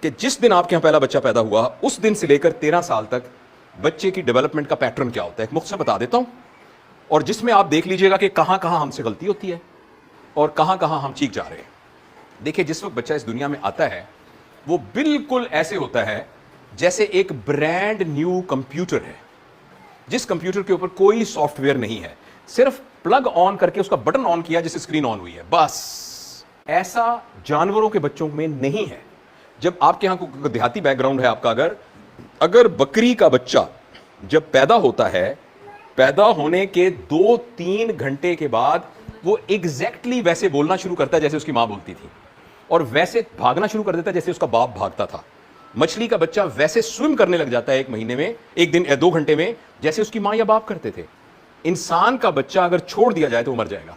کہ جس دن آپ کے یہاں پہلا بچہ پیدا ہوا اس دن سے لے کر 13 سال تک بچے کی ڈیولپمنٹ کا پیٹرن کیا ہوتا ہے، ایک مختصر بتا دیتا ہوں، اور جس میں آپ دیکھ لیجئے گا کہ کہاں کہاں ہم سے غلطی ہوتی ہے اور کہاں کہاں ہم چیک جا رہے ہیں۔ دیکھیں، جس وقت بچہ اس دنیا میں آتا ہے وہ بالکل ایسے ہوتا ہے جیسے ایک برانڈ نیو کمپیوٹر ہے، جس کمپیوٹر کے اوپر کوئی سافٹ ویئر نہیں ہے، صرف پلگ آن کر کے اس کا بٹن آن کیا جس سے اسکرین آن ہوئی ہے، بس۔ ایسا جانوروں کے بچوں میں نہیں ہے۔ جب آپ کے ہاں کو دیہاتی بیک گراؤنڈ ہے آپ کا، اگر بکری کا بچہ جب پیدا ہوتا ہے، پیدا ہونے کے 2-3 گھنٹے کے بعد وہ ایگزیکٹلی ویسے بولنا شروع کرتا ہے جیسے اس کی ماں بولتی تھی، اور ویسے بھاگنا شروع کر دیتا ہے جیسے اس کا باپ بھاگتا تھا۔ مچھلی کا بچہ ویسے سوئم کرنے لگ جاتا ہے 1 مہینے میں، 1 دن 2 گھنٹے میں، جیسے اس کی ماں یا باپ کرتے تھے۔ انسان کا بچہ اگر چھوڑ دیا جائے تو وہ مر جائے گا۔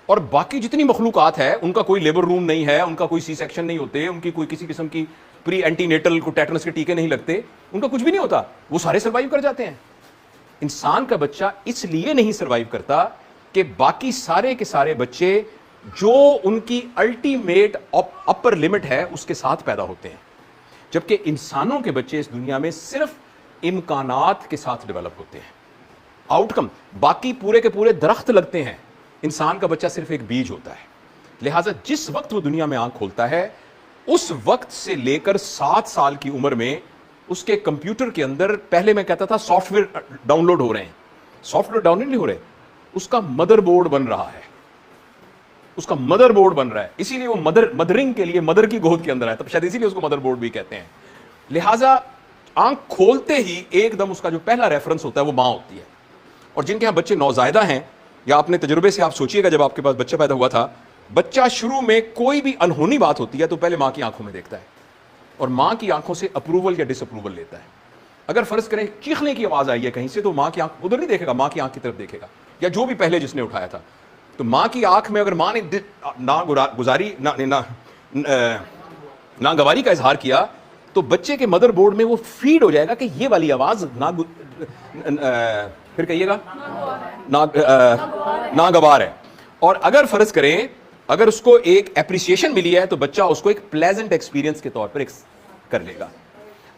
اور باقی جتنی مخلوقات ہے ان کا کوئی لیبر روم نہیں ہے، ان کا کوئی سی سیکشن نہیں ہوتے، ان کی کوئی کسی قسم کی پری اینٹی نیٹل کو ٹیٹنس کے ٹیکے نہیں لگتے، ان کا کچھ بھی نہیں ہوتا، وہ سارے سروائیو کر جاتے ہیں۔ انسان کا بچہ اس لیے نہیں سروائیو کرتا کہ باقی سارے کے سارے بچے جو ان کی الٹیمیٹ اپر لمٹ ہے اس کے ساتھ پیدا ہوتے ہیں، جبکہ انسانوں کے بچے اس دنیا میں صرف امکانات کے ساتھ ڈیولپ ہوتے ہیں، آؤٹ کم۔ باقی پورے کے پورے درخت لگتے ہیں، انسان کا بچہ صرف ایک بیج ہوتا ہے۔ لہٰذا جس وقت وہ دنیا میں آنکھ کھولتا ہے اس وقت سے لے کر 7 سال کی عمر میں اس کے کمپیوٹر کے اندر، پہلے میں کہتا تھا سافٹ ویئر ڈاؤن لوڈ ہو رہے ہیں، سافٹ ویئر ڈاؤن نہیں ہو رہے، اس کا مدر بورڈ بن رہا ہے، اس کا مدر بورڈ بن رہا ہے، اسی لیے وہ مدرنگ کے لیے مدر کی گود کے اندر ہے، تب شاید اسی لیے اس کو مدر بورڈ بھی کہتے ہیں۔ لہٰذا آنکھ کھولتے ہی ایک دم اس کا جو پہلا ریفرنس ہوتا ہے وہ ماں ہوتی ہے۔ اور جن کے ہاں بچے نوزائیدہ ہیں، یا اپنے تجربے سے آپ سوچئے گا جب آپ کے پاس بچہ پیدا ہوا تھا، بچہ شروع میں کوئی بھی انہونی بات ہوتی ہے تو پہلے ماں کی آنکھوں میں دیکھتا ہے اور ماں کی آنکھوں سے اپروول یا ڈس اپروول لیتا ہے۔ اگر فرض کریں چیخنے کی آواز آئی ہے کہیں سے تو ماں کی آنکھ ادھر نہیں دیکھے گا، ماں کی آنکھ کی طرف دیکھے گا، یا جو بھی پہلے جس نے اٹھایا تھا، تو ماں کی آنکھ میں اگر ماں نے ناگواری کا اظہار کیا تو بچے کے مدر بورڈ میں وہ فیڈ ہو جائے گا کہ یہ والی آواز پھر کہیے گا ناگوار ہے۔ اور اگر فرض کریں اگر اس کو ایک اپریسیشن ملی ہے تو بچہ اس کو ایک پلیزنٹ ایکسپیرینس کے طور پر کر لے گا۔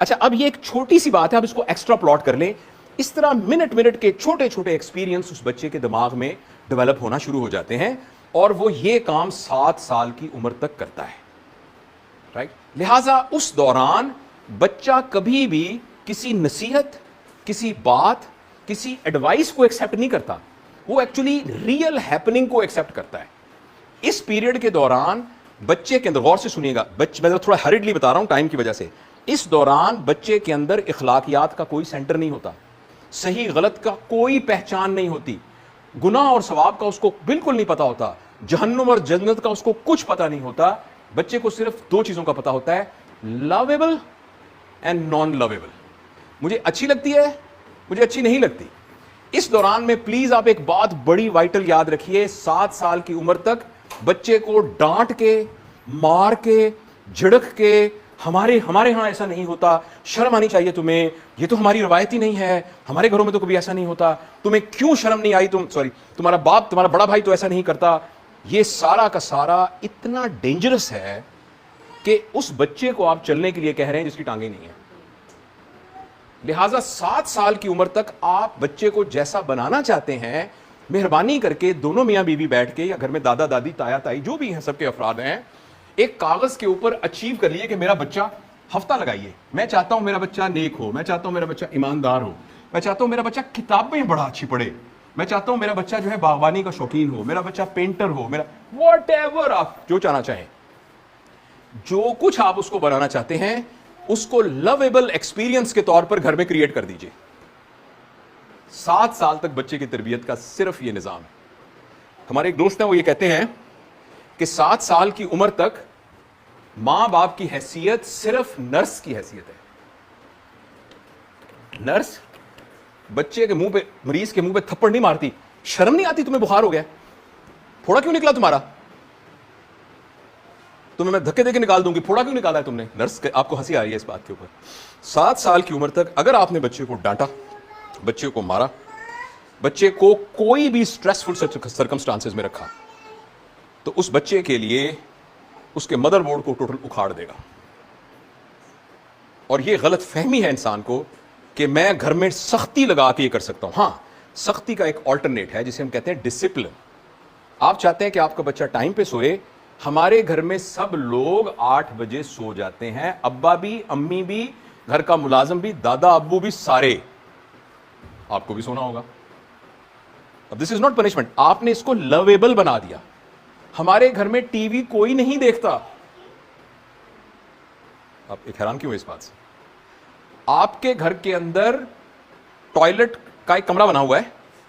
اچھا، اب یہ ایک چھوٹی سی بات ہے، اب اس کو ایکسٹرا پلاٹ کر لیں۔ اس طرح منٹ کے چھوٹے چھوٹے ایکسپیرینس اس بچے کے دماغ میں ڈیولپ ہونا شروع ہو جاتے ہیں، اور وہ یہ کام 7 سال کی عمر تک کرتا ہے، رائٹ؟ لہٰذا اس دوران بچہ کبھی بھی کسی نصیحت، کسی بات، کسی ایڈوائس کو ایکسیپٹ نہیں کرتا، وہ ایکچولی ریئل ہیپننگ کو ایکسیپٹ کرتا ہے۔ اس پیریڈ کے دوران بچے کے اندر، غور سے سنیے گا، میں تھوڑا ہریڈلی بتا رہا ہوں ٹائم کی وجہ سے، اس دوران بچے کے اندر اخلاقیات کا کوئی سینٹر نہیں ہوتا، صحیح غلط کا کوئی پہچان نہیں ہوتی، گناہ اور ثواب کا اس کو بالکل نہیں پتا ہوتا، جہنم اور جنت کا اس کو کچھ پتا نہیں ہوتا۔ بچے کو صرف 2 چیزوں کا پتا ہوتا ہے، لویبل اینڈ نان لویبل، مجھے اچھی لگتی ہے، مجھے اچھی نہیں لگتی۔ اس دوران میں پلیز آپ ایک بات بڑی وائٹل یاد رکھیے، 7 سال کی عمر تک بچے کو ڈانٹ کے، مار کے، جھڑک کے، ہمارے ہاں ایسا نہیں ہوتا، شرم آنی چاہیے تمہیں، یہ تو ہماری روایت ہی نہیں ہے، ہمارے گھروں میں تو کبھی ایسا نہیں ہوتا، تمہیں کیوں شرم نہیں آئی، تمہارا باپ، تمہارا بڑا بھائی تو ایسا نہیں کرتا، یہ سارا کا سارا اتنا ڈینجرس ہے کہ اس بچے کو آپ چلنے کے لیے کہہ رہے ہیں جس کی ٹانگیں نہیں ہیں۔ لہٰذا 7 سال کی عمر تک آپ بچے کو جیسا بنانا چاہتے ہیں، مہربانی کر کے دونوں میاں بیوی بیٹھ کے، یا گھر میں دادا دادی، تایا تائی جو بھی ہیں، سب کے افراد ہیں، ایک کاغذ کے اوپر اچیو کر لیے کہ میرا بچہ، ہفتہ لگائیے، میں چاہتا ہوں میرا بچہ نیک ہو، میں چاہتا ہوں میرا بچہ ایماندار ہو، میں چاہتا ہوں میرا بچہ کتابیں بڑا اچھی پڑھے، میں چاہتا ہوں میرا بچہ جو ہے باغبانی کا شوقین ہو، میرا بچہ پینٹر ہو، میرا واٹ ایور آپ جو چاہنا چاہیں، جو کچھ آپ اس کو بنانا چاہتے ہیں اس کو لویبل ایکسپیرینس کے طور پر گھر میں کریٹ کر دیجئے۔ 7 سال تک بچے کی تربیت کا صرف یہ نظام ہے۔ ہمارے ایک دوست ہیں، وہ یہ کہتے ہیں کہ 7 سال کی عمر تک ماں باپ کی حیثیت صرف نرس کی حیثیت ہے۔ نرس بچے کے منہ پہ، مریض کے منہ پہ تھپڑ نہیں مارتی، شرم نہیں آتی تمہیں بخار ہو گیا، پھوڑا کیوں نکلا تمہارا، تمہیں میں دھکے دے کے نکال دوں گی، پھوڑا کیوں نکالا ہے تم نے۔ نرس آپ کو ہنسی آ رہی ہے اس بات کے اوپر۔ 7 سال کی عمر تک اگر آپ نے بچے کو ڈانٹا، بچے کو مارا، بچے کو کوئی بھی سٹریسفل سرکمسٹانسز میں رکھا، تو اس بچے کے لیے اس کے مدر بورڈ کو ٹوٹل اکھاڑ دے گا۔ اور یہ غلط فہمی ہے انسان کو کہ میں گھر میں سختی لگا کے یہ کر سکتا ہوں. ہاں سختی کا ایک آلٹرنیٹ ہے جسے ہم کہتے ہیں ڈسپلن. آپ چاہتے ہیں کہ آپ کا بچہ ٹائم پہ سوئے. ہمارے گھر میں سب لوگ 8 بجے سو جاتے ہیں, ابا بھی, امی بھی, گھر کا ملازم بھی, دادا ابو بھی, سارے. آپ کو بھی سونا ہوگا. اب دس از ناٹ پنشمنٹ, آپ نے اس کو لویبل بنا دیا. ہمارے گھر میں ٹی وی کوئی نہیں دیکھتا. آپ ایک حیران کیوں ہے اس بات سے؟ آپ کے گھر کے اندر ٹوائلٹ کا ایک کمرہ بنا ہوا ہے,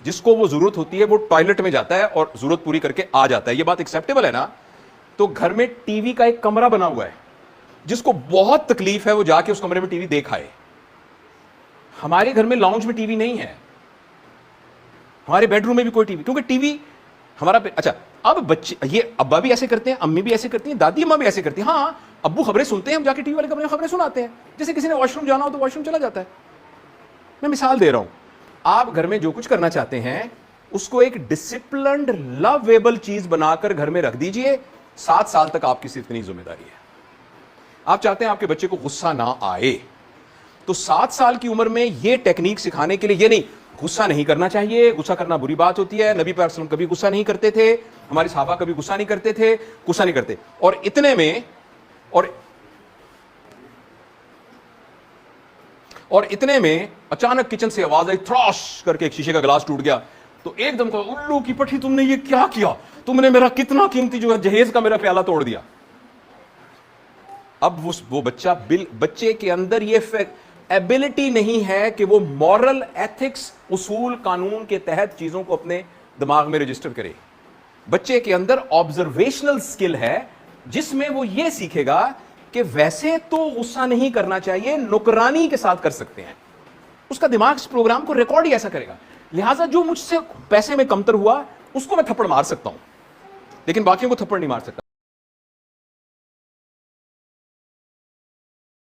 جس کو وہ ضرورت ہوتی ہے وہ ٹوائلٹ میں جاتا ہے اور ضرورت پوری کر کے آ جاتا ہے. یہ بات ایکسیپٹیبل ہے نا؟ تو گھر میں ٹی وی کا ایک کمرہ بنا ہوا ہے, جس کو بہت تکلیف ہے وہ جا کے اس کمرے میں ٹی وی دیکھ آئے. ہمارے گھر میں لاؤنج میں ٹی وی نہیں ہے, ہمارے بیڈ روم میں بھی کوئی ٹی وی, کیونکہ ٹی وی ہمارا. اچھا اب بچے, یہ ابا بھی ایسے کرتے ہیں, امی بھی ایسے کرتی ہیں, دادی اماں بھی ایسے کرتی ہیں. ہاں ابو خبریں سنتے ہیں, ہم جا کے ٹی وی والے کمرے میں خبریں سناتے ہیں. جیسے کسی نے واش روم جانا ہو تو واش روم چلا جاتا ہے. میں مثال دے رہا ہوں. آپ گھر میں جو کچھ کرنا چاہتے ہیں اس کو ایک ڈسپلنڈ لویبل چیز بنا کر گھر میں رکھ دیجئے. 7 سال تک آپ کی صرف اتنی ذمہ داری ہے. آپ چاہتے ہیں آپ کے بچے کو غصہ نہ آئے, تو 7 سال کی عمر میں یہ ٹیکنیک سکھانے کے لیے, یہ نہیں غصہ نہیں کرنا چاہیے, غصہ کرنا بری بات ہوتی ہے, نبی پاک صلی اللہ علیہ وسلم کبھی غصہ نہیں کرتے تھے, ہمارے صحابہ کبھی غصہ نہیں کرتے تھے, غصہ نہیں کرتے. اور اتنے میں اچانک کچن سے آواز آئی, تھراش کر کے ایک شیشے کا گلاس ٹوٹ گیا. تو ایک دم کہا, الو کی پٹھی, تم نے یہ کیا کیا؟ تم نے میرا کتنا قیمتی جو ہے جہیز کا میرا پیالہ توڑ دیا. اب وہ بچے کے اندر یہ ایبلٹی نہیں ہے کہ وہ مورل ایتھکس, اصول قانون کے تحت چیزوں کو اپنے دماغ میں رجسٹر کرے. بچے کے اندر آبزرویشنل سکل ہے, جس میں وہ یہ سیکھے گا کہ ویسے تو غصہ نہیں کرنا چاہیے, نکرانی کے ساتھ کر سکتے ہیں. اس کا دماغ اس پروگرام کو ریکارڈ ہی ایسا کرے گا. لہٰذا جو مجھ سے پیسے میں کمتر ہوا اس کو میں تھپڑ مار سکتا ہوں, لیکن باقیوں کو تھپڑ نہیں مار سکتا.